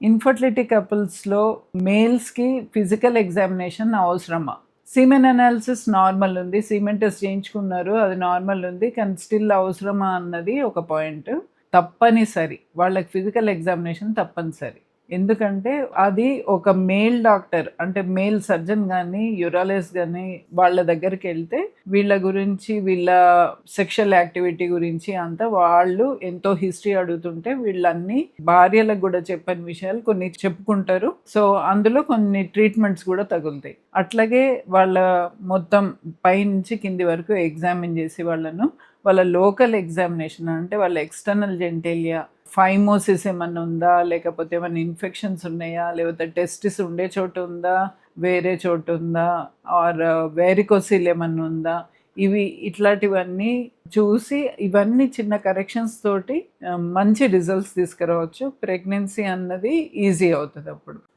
Infertility కపుల్స్‌లో మేల్స్‌కి physical examination అవసరమా? Siemens analysis normal ఉంది. Siemens test చేయించుకున్నారు. అది నార్మల్ ఉంది. కానీ స్టిల్ అవసరమా అన్నది ఒక పాయింట్. తప్పనిసరి. వాళ్ళకి ఫిజికల్ ఎగ్జామినేషన్ తప్పనిసరి. ఎందుకంటే అది ఒక మేల్ డాక్టర్ అంటే మేల్ సర్జన్ గానీ, యూరాలజిస్ట్ గానీ వాళ్ళ దగ్గరికెళ్తే వీళ్ళ గురించి, వీళ్ళ సెక్షువల్ యాక్టివిటీ గురించి అంతా వాళ్ళు ఎంతో హిస్టరీ అడుగుతుంటే వీళ్ళన్నీ భార్యలకు గూడా చెప్పని విషయాలు కొన్ని చెప్పుకుంటారు. సో, అందులో కొన్ని ట్రీట్మెంట్స్ గూడా తగులుతాయి. అట్లాగే వాళ్ళ మొత్తం పైనుంచి కింది వరకు ఎగ్జామిన్ చేసి వాళ్ళ లోకల్ ఎగ్జామినేషన్ అంటే వాళ్ళ ఎక్స్టర్నల్ జెనిటేలియా, ఫైమోసిస్ ఏమన్నా ఉందా? లేకపోతే ఏమన్నా ఇన్ఫెక్షన్స్ ఉన్నాయా? లేకపోతే టెస్టిస్ ఉండే చోటు ఉందా? వేరే చోటు ఉందా? ఆర్ వేరికోసిల్ ఏమన్నా ఉందా? ఇట్లాంటివన్నీ చూసి ఇవన్నీ చిన్న కరెక్షన్స్ తోటి మంచి రిజల్ట్స్ తీసుకురావచ్చు. ప్రెగ్నెన్సీ అన్నది ఈజీ అవుతదప్పుడు.